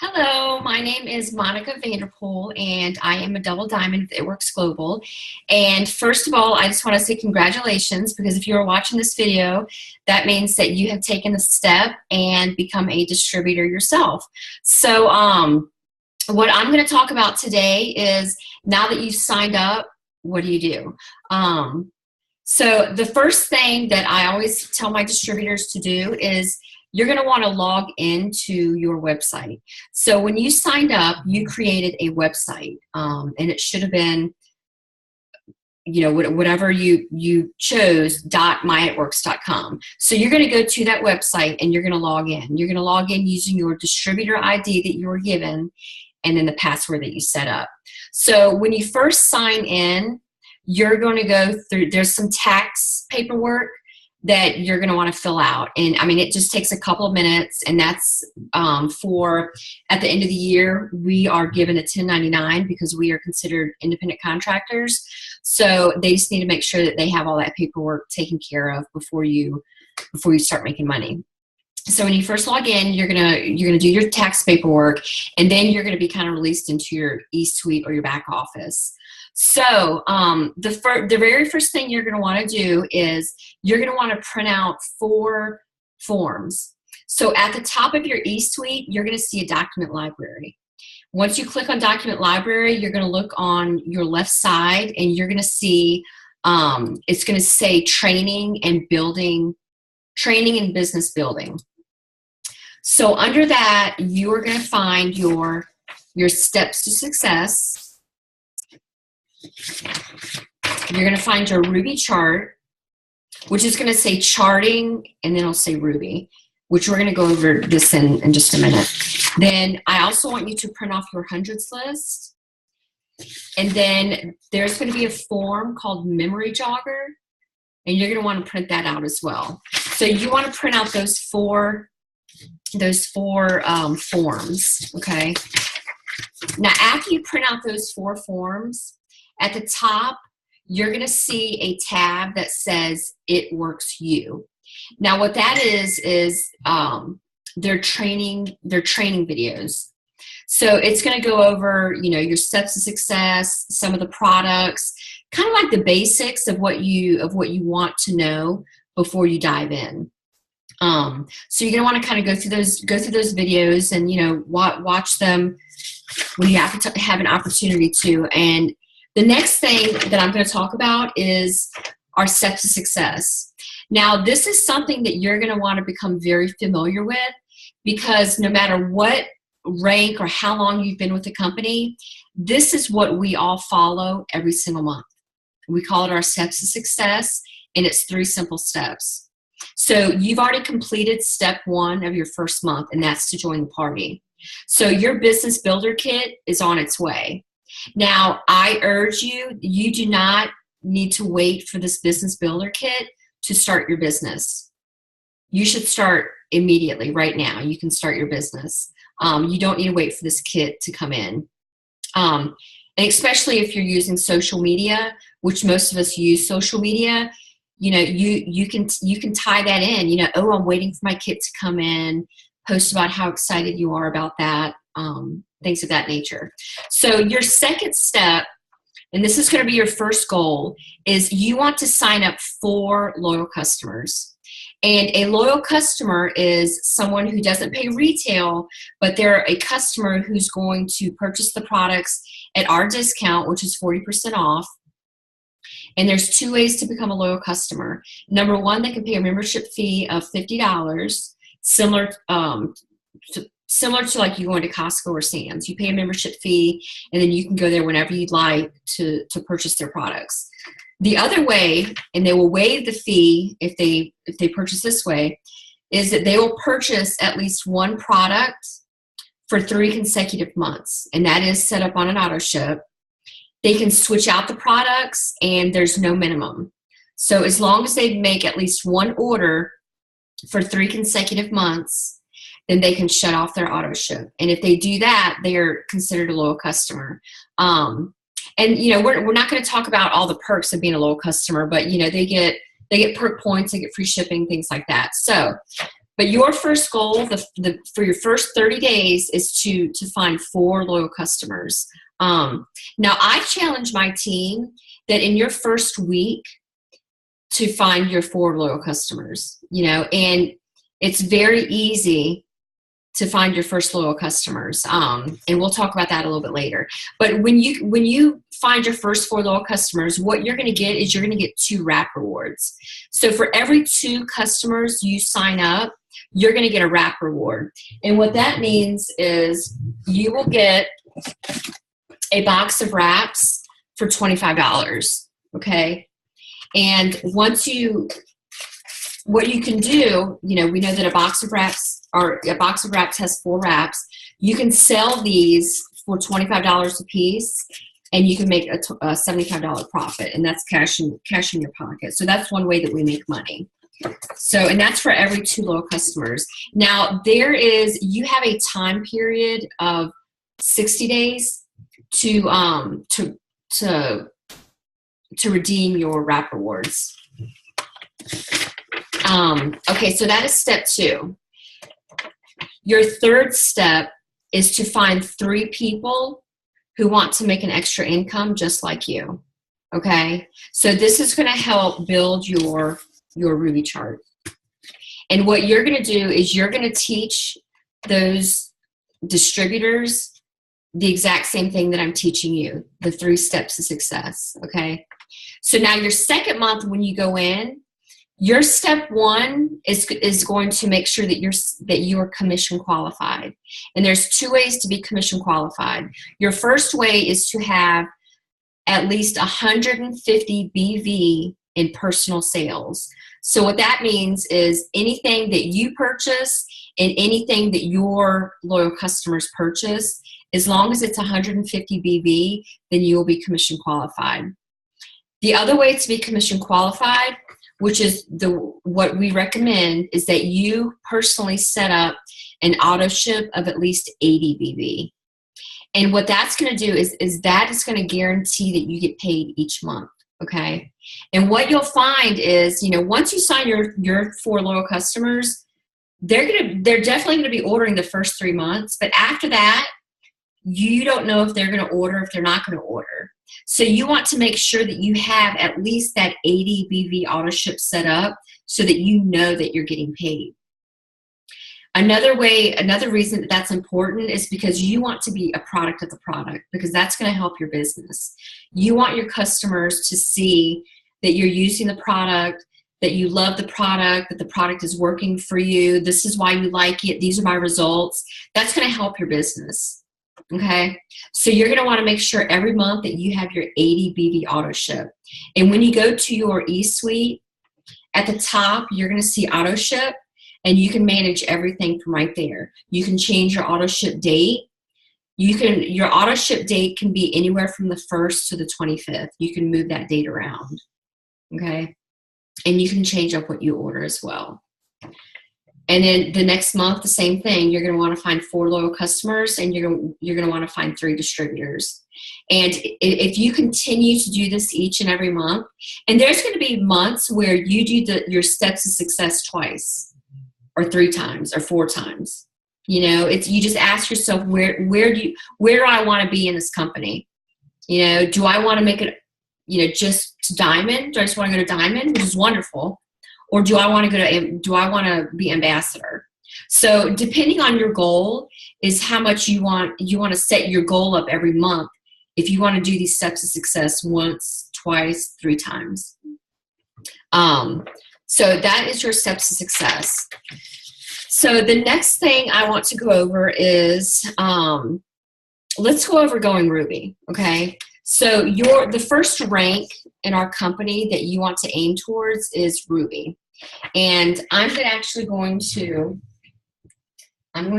Hello, my name is Monica Vanderpool, and I am a double diamond with It Works Global. And first of all, I just want to say congratulations, because if you are watching this video, that means that you have taken the step and become a distributor yourself. So what I'm going to talk about today is, now that you've signed up, what do you do? So the first thing that I always tell my distributors to do is, you're going to want to log into your website. So when you signed up, you created a website, and it should have been, whatever you chose, .myitworks.com. So you're going to go to that website and you're going to log in. You're going to log in using your distributor ID that you were given, and then the password that you set up. So when you first sign in, you're going to go through, there's some tax paperwork that you're going to want to fill out. And I mean, it just takes a couple of minutes, and that's for, at the end of the year, we are given a 1099 because we are considered independent contractors. So they just need to make sure that they have all that paperwork taken care of before you start making money. So when you first log in, you're gonna do your tax paperwork, and then you're gonna be kind of released into your e-suite or your back office. So the very first thing you're going to want to do is, you're going to want to print out 4 forms. So at the top of your e-suite, you're going to see a document library. Once you click on document library, you're going to look on your left side, and you're going to see it's going to say training and business building. So under that, you are going to find your steps to success. You're going to find your Ruby chart, which is going to say charting, and then it'll say Ruby, which we're going to go over this in just a minute. Then I also want you to print off your hundreds list. And then there's going to be a form called Memory Jogger, and you're going to want to print that out as well. So you want to print out those four forms, okay? Now, after you print out those 4 forms, at the top, you're going to see a tab that says It Works You. Now, what that is their training videos. So it's going to go over, your steps to success, some of the products, kind of like the basics of what you want to know before you dive in. So you're going to want to kind of go through those videos, and watch them when you have an opportunity to. And the next thing that I'm going to talk about is our steps to success. Now, this is something that you're going to want to become very familiar with, because no matter what rank or how long you've been with the company, this is what we all follow every single month. We call it our steps to success, and it's 3 simple steps. So you've already completed step 1 of your first month, and that's to join the party. So your business builder kit is on its way. Now, I urge you, you do not need to wait for this business builder kit to start your business. You should start immediately, right now. You can start your business. You don't need to wait for this kit to come in. And especially if you're using social media, which most of us use social media, you can tie that in, oh, I'm waiting for my kit to come in, post about how excited you are about that. Things of that nature. So your second step, and this is going to be your first goal, is you want to sign up 4 loyal customers. And a loyal customer is someone who doesn't pay retail, but they're a customer who's going to purchase the products at our discount, which is 40% off. And there's 2 ways to become a loyal customer. Number 1, they can pay a membership fee of $50, similar to like you going to Costco or Sam's. You pay a membership fee, and then you can go there whenever you'd like to purchase their products. The other way, and they will waive the fee if they purchase this way, is that they will purchase at least 1 product for 3 consecutive months, and that is set up on an auto ship. They can switch out the products, and there's no minimum. So as long as they make at least 1 order for 3 consecutive months, then they can shut off their auto ship. And if they do that, they are considered a loyal customer. And we're not going to talk about all the perks of being a loyal customer, but they get perk points, they get free shipping, things like that. So, But your first goal for your first 30 days is to find 4 loyal customers. Now, I challenge my team that in your first week to find your 4 loyal customers, and it's very easy to find your first loyal customers. And we'll talk about that a little bit later. But when you find your first 4 loyal customers, what you're going to get is you're going to get 2 wrap rewards. So for every 2 customers you sign up, you're going to get a wrap reward. And what that means is you will get a box of wraps for $25. Okay. And what you can do, we know that a box of wraps has 4 wraps. You can sell these for $25 a piece, and you can make a $75 profit, and that's cash in your pocket. So that's one way that we make money. So, and that's for every 2 loyal customers. Now, you have a time period of 60 days to redeem your wrap rewards. Okay, so that is step 2. Your third step is to find 3 people who want to make an extra income just like you. Okay, so this is going to help build your Ruby chart. And what you're going to do is you're going to teach those distributors the exact same thing that I'm teaching you, the 3 steps to success. Okay, so now your second month when you go in, your step 1 is going to make sure that you're commission qualified. And there's 2 ways to be commission qualified. Your first way is to have at least 150 BV in personal sales. So what that means is anything that you purchase and anything that your loyal customers purchase, as long as it's 150 BV, then you will be commission qualified. The other way to be commission qualified, which is what we recommend, is that you personally set up an auto ship of at least 80 BV. And what that's going to do is that is going to guarantee that you get paid each month. Okay. And what you'll find is, once you sign your 4 loyal customers, they're definitely going to be ordering the first 3 months. But after that, you don't know if they're going to order, if they're not going to order. So you want to make sure that you have at least that 80 BV auto ship set up so that you know that you're getting paid. Another reason that's important is because you want to be a product of the product, because that's going to help your business. You want your customers to see that you're using the product, that you love the product, that the product is working for you. This is why you like it. These are my results. That's going to help your business. Okay, so you're going to want to make sure every month that you have your 80 BV auto ship. And when you go to your eSuite, at the top, you're going to see auto ship, and you can manage everything from right there. You can change your auto ship date. Your auto ship date can be anywhere from the 1st to the 25th. You can move that date around. Okay, and you can change up what you order as well. And then the next month, the same thing. You're going to want to find 4 loyal customers, and you're going to want to find 3 distributors. And if you continue to do this each and every month, and there's going to be months where you do your steps of success twice, or 3 times, or 4 times. You just ask yourself, where do I want to be in this company? Do I want to make it, just to diamond? Do I just want to go to diamond, which is wonderful? Or do I want to be ambassador? So depending on your goal is how much you want to set your goal up every month. If you want to do these steps of success once, twice, 3 times. So that is your steps of success. So the next thing I want to go over is, let's go over going Ruby. Okay. So the first rank in our company that you want to aim towards is Ruby. And I'm going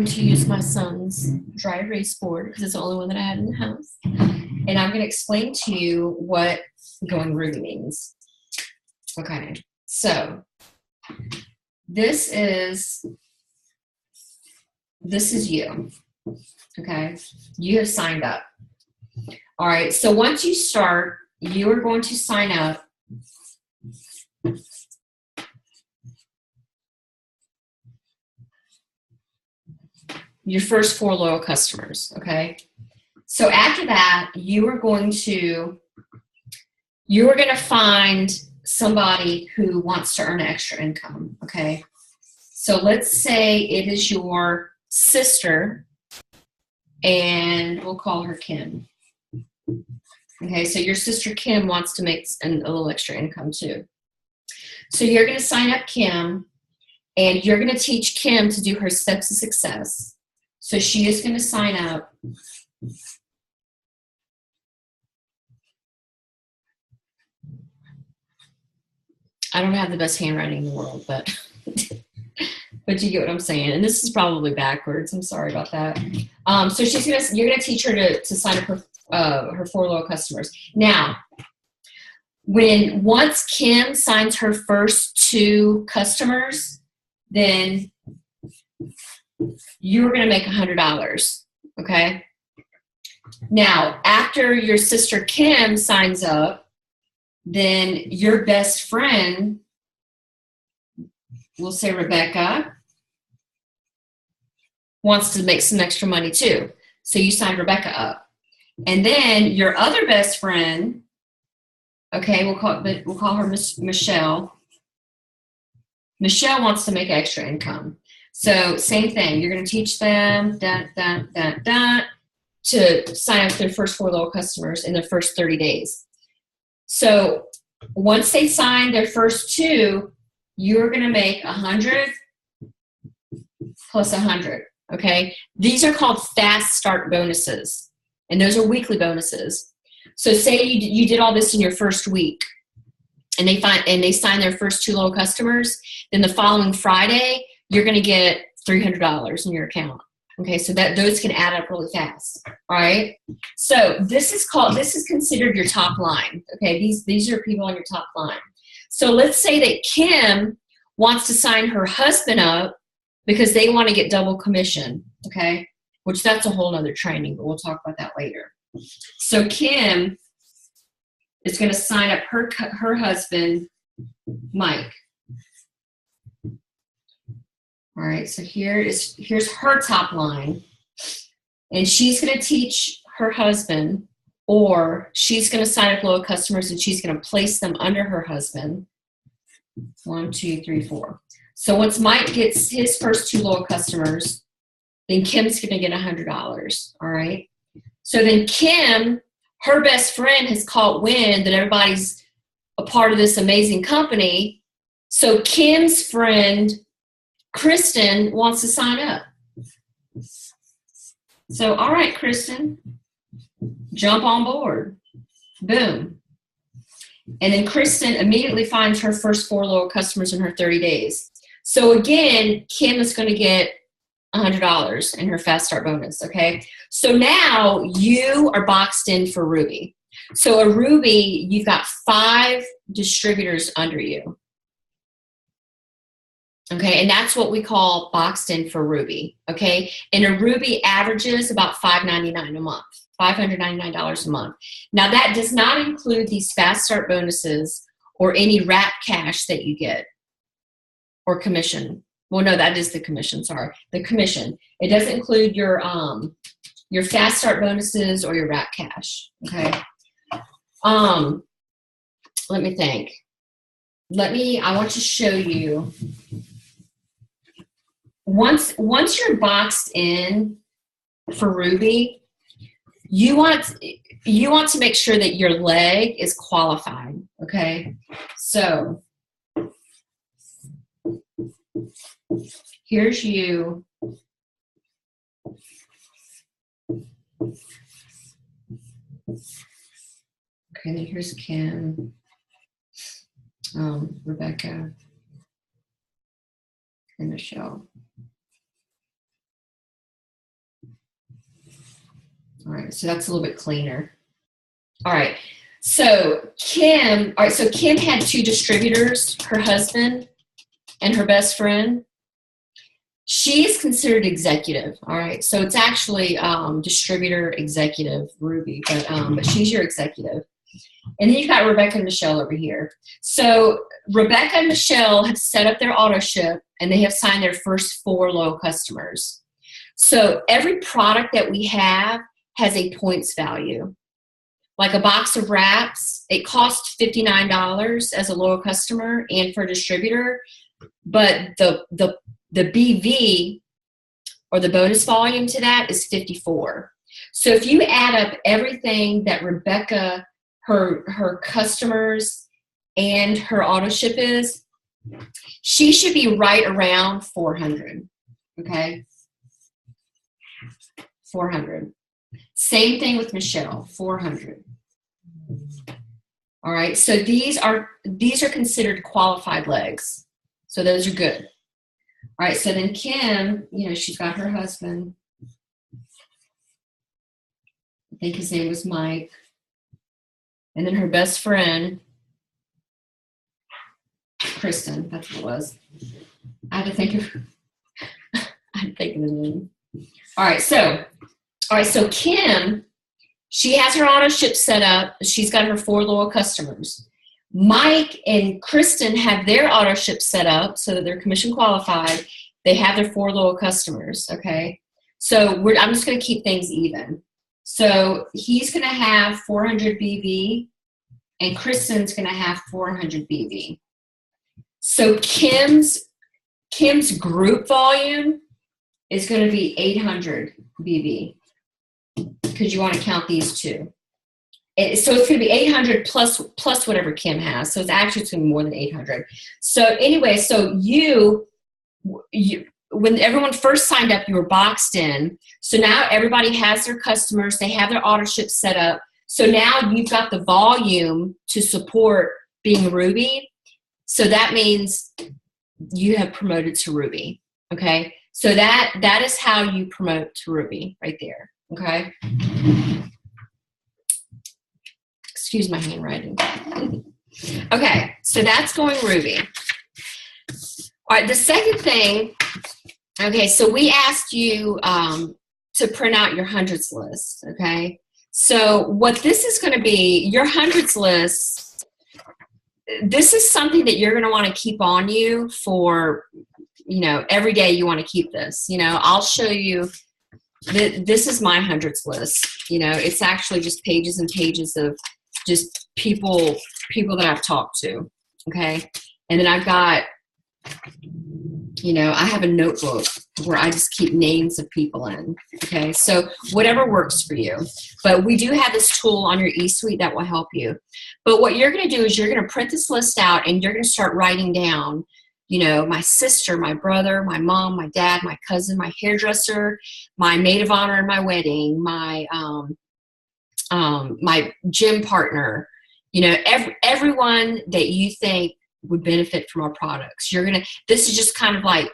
to use my son's dry erase board because it's the only one that I had in the house. And I'm going to explain to you what going Ruby means. Okay, so this is you. Okay, you have signed up. All right, so once you start, you are going to sign up. . your first 4 loyal customers, okay? So after that, you are going to find somebody who wants to earn extra income, okay? So let's say it is your sister, and we'll call her Kim. Okay, so your sister Kim wants to make a little extra income too. So you're going to sign up Kim, and you're going to teach Kim to do her steps to success. So she is going to sign up. I don't have the best handwriting in the world, but but you get what I'm saying. And this is probably backwards. I'm sorry about that. So you're gonna teach her to sign up her 4 loyal customers. Now, once Kim signs her first 2 customers, then you're gonna make $100. Okay. Now, after your sister Kim signs up, then your best friend, we'll say Rebecca, wants to make some extra money too. So you sign Rebecca up. And then your other best friend, okay, we'll call her Michelle. Michelle wants to make extra income. So same thing, you're going to teach them to sign up their first 4 loyal customers in their first 30 days. So once they sign their first 2, you're going to make 100 plus 100, okay? These are called fast start bonuses, and those are weekly bonuses. So say you did all this in your first week, and they sign their first 2 loyal customers, then the following Friday, you're going to get $300 in your account. Okay, so those can add up really fast. All right. So this is considered your top line. Okay, these are people on your top line. So let's say that Kim wants to sign her husband up because they want to get double commission. Okay, which that's a whole nother training, but we'll talk about that later. So Kim is going to sign up her husband, Mike. All right, so here's her top line, and she's going to teach her husband, or she's going to sign up loyal customers and she's going to place them under her husband. 1, 2, 3, 4. So once Mike gets his first 2 loyal customers, then Kim's going to get $100. All right. So then Kim, her best friend, has caught wind that everybody's a part of this amazing company. So Kim's friend, Kristen, wants to sign up. So, all right, Kristen, jump on board. Boom. And then Kristen immediately finds her first 4 loyal customers in her 30 days. So again, Kim is going to get $100 in her fast start bonus. Okay. So now you are boxed in for Ruby. So a Ruby, you've got 5 distributors under you. Okay, and that's what we call boxed in for Ruby, okay? And a Ruby averages about $5.99 a month, $599 a month. Now, that does not include these fast start bonuses or any wrap cash that you get or commission. Well, no, that is the commission, sorry. The commission. It doesn't include your fast start bonuses or your wrap cash, okay? Let me think. I want to show you. Once you're boxed in for Ruby, you want to make sure that your leg is qualified, okay? So here's you. Okay, then here's Kim, Rebecca, and Michelle. All right, so that's a little bit cleaner. All right, so Kim had 2 distributors, her husband and her best friend. She's considered executive, all right? So it's actually distributor executive, Ruby, but she's your executive. And then you've got Rebecca and Michelle over here. So Rebecca and Michelle have set up their auto ship, and they have signed their first 4 loyal customers. So every product that we have has a points value. Like a box of wraps, it costs $59 as a loyal customer and for a distributor, but the BV or the bonus volume to that is 54. So if you add up everything that Rebecca, her customers and her auto ship is, she should be right around 400. Okay, 400. Same thing with Michelle, 400. All right, so these are considered qualified legs. So those are good. All right, so then Kim, she's got her husband. I think his name was Mike. And then her best friend, Kristen, that's what it was. I had to think of his name. All right, so Kim, she has her auto ship set up. She's got her 4 loyal customers. Mike and Kristen have their auto ship set up so that they're commission qualified. They have their 4 loyal customers, okay? So I'm just going to keep things even. So he's going to have 400 BV, and Kristen's going to have 400 BV. So Kim's group volume is going to be 800 BV because you want to count these two. So it's going to be 800 plus whatever Kim has. So it's actually going to be more than 800. So anyway, so you when everyone first signed up, you were boxed in. So now everybody has their customers. They have their auto ship set up. So now you've got the volume to support being Ruby. So that means you have promoted to Ruby. Okay. So that is how you promote to Ruby right there. Okay. Excuse my handwriting. Okay. So that's going Ruby. All right. The second thing. Okay. So we asked you to print out your hundreds list. Okay. So what this is going to be, your hundreds list, this is something that you're going to want to keep on you for, every day you want to keep this. I'll show you that this is my hundreds list. It's actually just pages and pages of just people that I've talked to. Okay. And then I've got, I have a notebook where I just keep names of people in. Okay. So whatever works for you. But we do have this tool on your eSuite that will help you. But what you're going to do is you're going to print this list out and you're going to start writing down, my sister, my brother, my mom, my dad, my cousin, my hairdresser, my maid of honor in my wedding, my gym partner, everyone that you think would benefit from our products. This is just kind of like,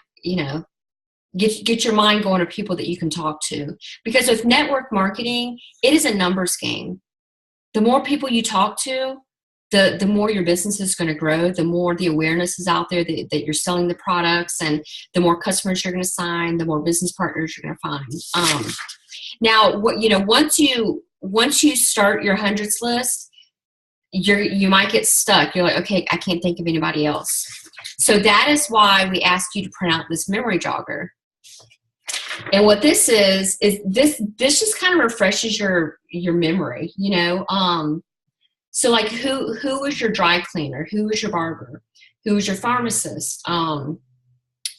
get your mind going to people that you can talk to. Because with network marketing, it is a numbers game. The more people you talk to, the more your business is going to grow, the more the awareness is out there that you're selling the products, and the more customers you're going to sign, the more business partners you're going to find. Now, once you start your hundreds list, you might get stuck. You're like, okay, I can't think of anybody else. So that is why we asked you to print out this memory jogger. And what this is this just kind of refreshes your memory, So like who was your dry cleaner? Who was your barber? Who was your pharmacist? Who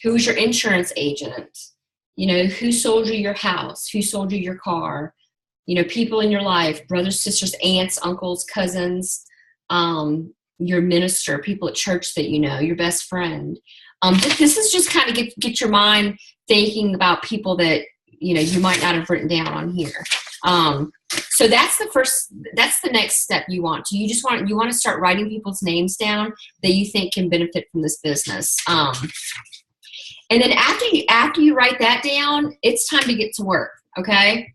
was your insurance agent? Who sold you your house? Who sold you your car? People in your life, brothers, sisters, aunts, uncles, cousins, your minister, people at church that your best friend. This is just kind of get your mind thinking about people that, you might not have written down on here. So that's the next step you want to. You want to start writing people's names down that you think can benefit from this business. And then after you write that down, it's time to get to work. Okay.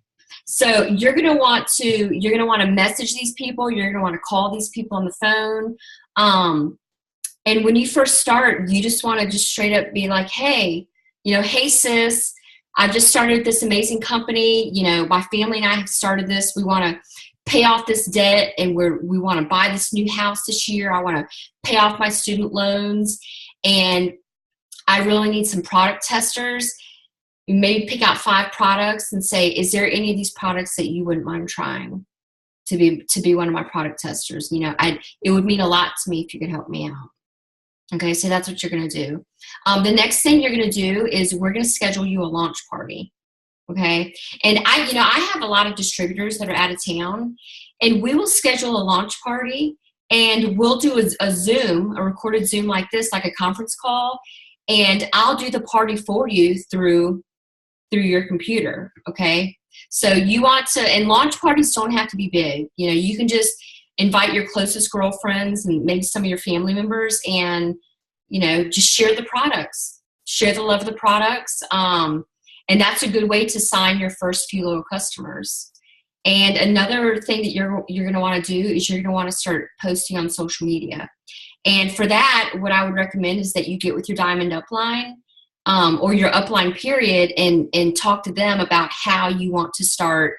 So you're going to want to message these people. You're going to want to call these people on the phone. And when you first start, you just want to just straight up be like, hey, hey sis, I've just started this amazing company. My family and I have started this. We want to pay off this debt, and we want to buy this new house this year. I want to pay off my student loans, and I really need some product testers. You maybe pick out 5 products and say, is there any of these products that you wouldn't mind trying to be one of my product testers? You know, it would mean a lot to me if you could help me out. Okay, so that's what you're going to do. The next thing you're going to do is we're going to schedule you a launch party. Okay, and I have a lot of distributors that are out of town, and we will schedule a launch party, and we'll do a Zoom, a recorded Zoom like this, like a conference call, and I'll do the party for you through your computer. Okay, so you want to, and launch parties don't have to be big. You know, you can just invite your closest girlfriends and maybe some of your family members, and just share the products, share the love of the products. And that's a good way to sign your first few little customers. And another thing that you're going to want to do is you're going to want to start posting on social media. And for that, what I would recommend is that you get with your diamond upline, or your upline period, and talk to them about how you want to start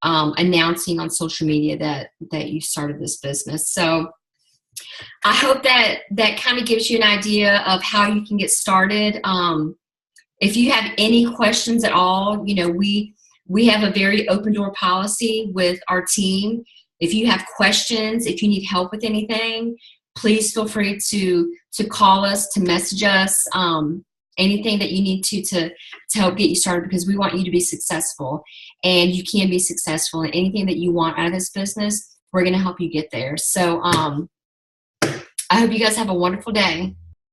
announcing on social media that you started this business. So I hope that kind of gives you an idea of how you can get started. If you have any questions at all, we have a very open door policy with our team. If you have questions, if you need help with anything, please feel free to call us, to message us, anything that you need to help get you started, because we want you to be successful, and you can be successful in anything that you want out of this business. We're going to help you get there. So I hope you guys have a wonderful day.